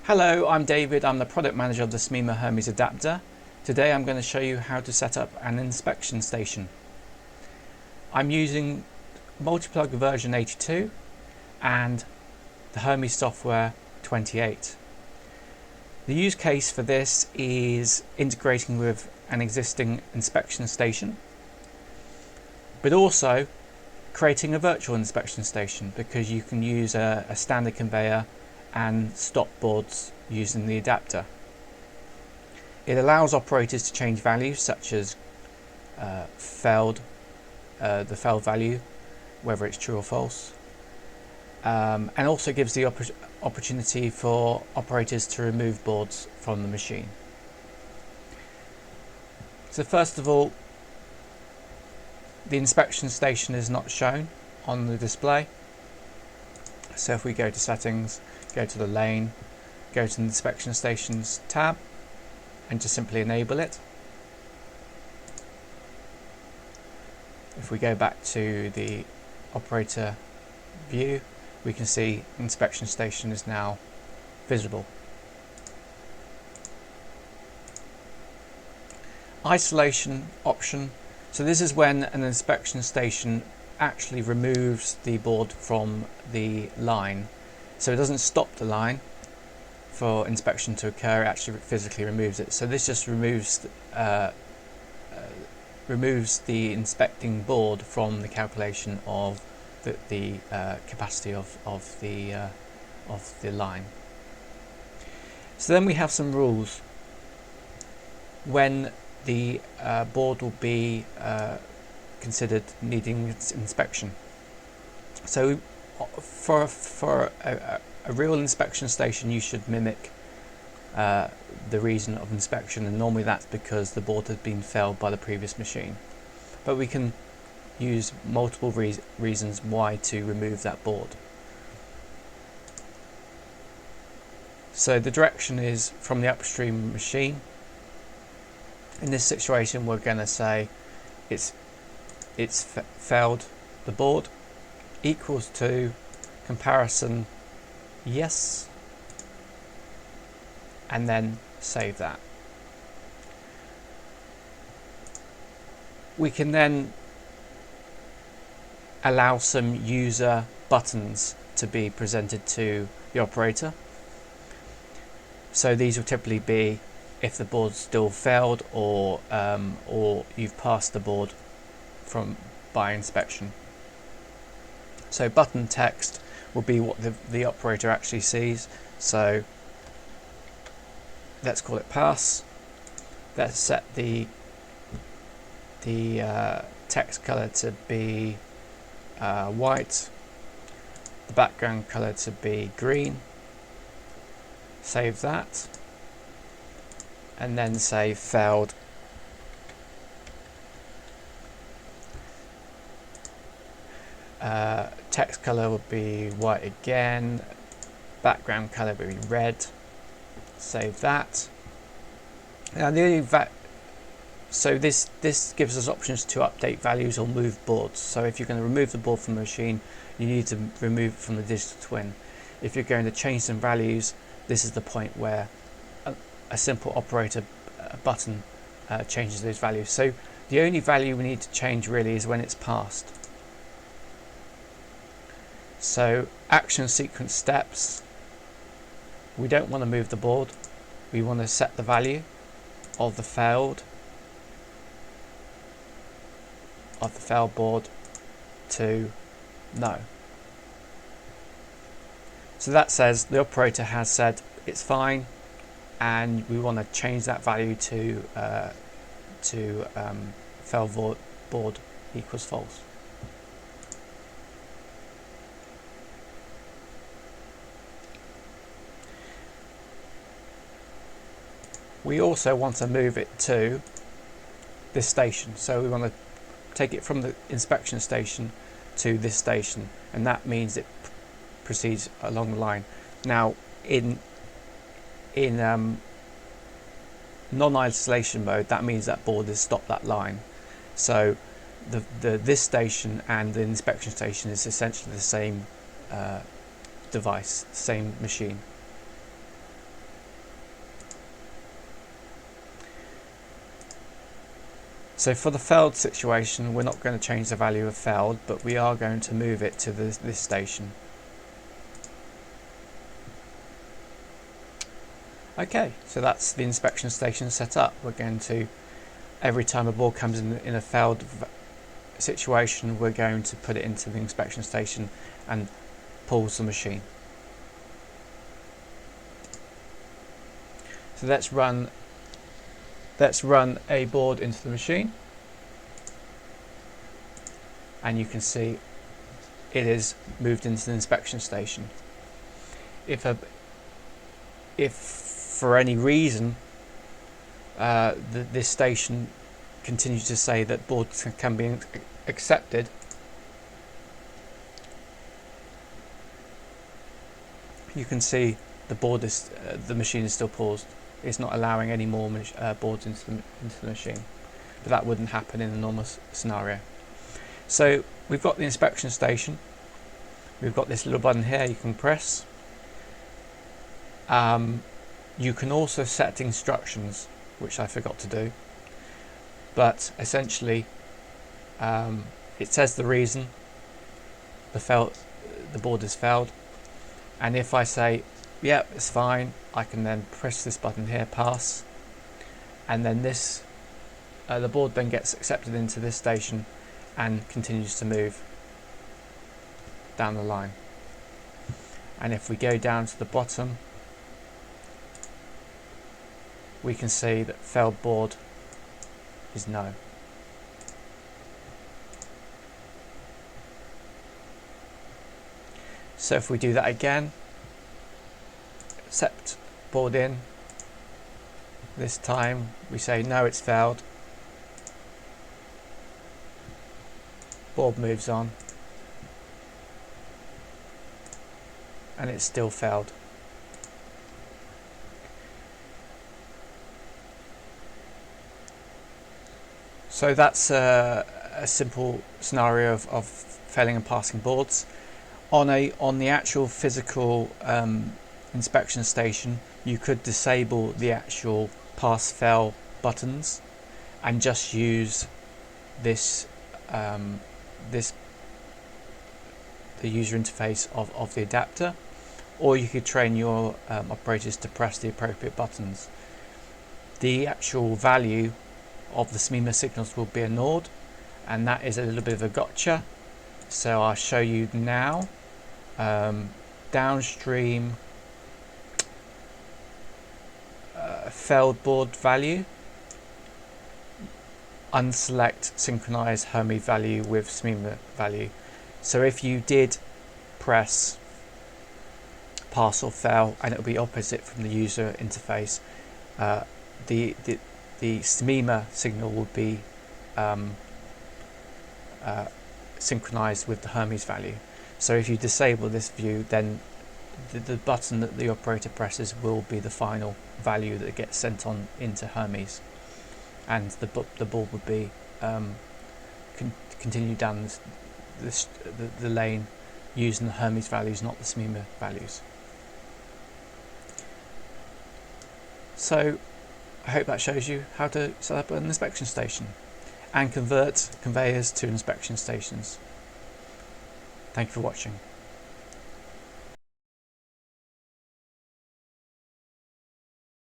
Hello, I'm David. I'm the product manager of the SMEMA Hermes adapter. Today I'm going to show you how to set up an inspection station. I'm using Multiplug version 82 and the Hermes software 28. The use case for this is integrating with an existing inspection station, but also creating a virtual inspection station, because you can use a standard conveyor and stop boards using the adapter. It allows operators to change values such as the failed value, whether it's true or false, and also gives the opportunity for operators to remove boards from the machine. So first of all, the inspection station is not shown on the display. So if we go to settings, go to the lane, go to the inspection stations tab and just simply enable it. If we go back to the operator view, we can see inspection station is now visible. Isolation option. So this is when an inspection station actually removes the board from the line. So it doesn't stop the line for inspection to occur, it actually physically removes it. So this just removes the inspecting board from the calculation of the capacity of the line. So then we have some rules when the board will be considered needing inspection. So for a real inspection station, you should mimic the reason of inspection, and normally that's because the board has been failed by the previous machine. But we can use multiple reasons why to remove that board. So the direction is from the upstream machine. In this situation, we're going to say it's failed the board equals to comparison yes, and then save that. We can then allow some user buttons to be presented to the operator. So these will typically be if the board's still failed or you've passed the board by inspection. So button text will be what the operator actually sees. So let's call it pass. Let's set the text color to be white, the background color to be green. Save that, and then say failed. Text color will be white again, background color will be red. Save that. Now so this gives us options to update values or move boards. So if you're going to remove the board from the machine, you need to remove it from the digital twin. If you're going to change some values, this is the point where a simple operator button changes those values. So the only value we need to change really is when it's passed. So action sequence steps, we don't want to move the board, we want to set the value of the failed board to no. So that says the operator has said it's fine, and we want to change that value to failed board equals false. We also want to move it to this station, so we want to take it from the inspection station to this station, and that means it proceeds along the line. Now in non-isolation mode, that means that board has stopped that line. So this station and the inspection station is essentially the same device, same machine. So for the failed situation, we're not going to change the value of failed, but we are going to move it to this station. Okay, so that's the inspection station set up. We're going to, every time a board comes in a failed situation, we're going to put it into the inspection station and pause the machine. So let's run a board into the machine, and you can see it is moved into the inspection station. If for any reason this station continues to say that boards can be accepted, you can see the machine is still paused. It's not allowing any more boards into the machine, but that wouldn't happen in a normal scenario. So we've got the inspection station. We've got this little button here you can press. You can also set instructions, which I forgot to do, but essentially it says the reason the board has failed, and if I say yep, it's fine, I can then press this button here, pass, and then the board then gets accepted into this station and continues to move down the line. And if we go down to the bottom, we can see that failed board is no. So if we do that again, accept board in, this time we say no, it's failed, board moves on, and it's still failed. So that's a simple scenario of failing and passing boards. On the actual physical inspection station, you could disable the actual pass-fail buttons and just use the user interface of the adapter, or you could train your operators to press the appropriate buttons. The actual value of the SMEMA signals will be ignored, and that is a little bit of a gotcha. So I'll show you now. Downstream failed board value, unselect synchronize Hermes value with SMEMA value. So if you did press pass or fail, and it will be opposite from the user interface, the SMEMA signal will be synchronized with the Hermes value. So if you disable this view, then the button that the operator presses will be the final value that gets sent on into Hermes, and the board would be continue down the lane using the Hermes values, not the SMEMA values. So I hope that shows you how to set up an inspection station and convert conveyors to inspection stations. Thank you for watching.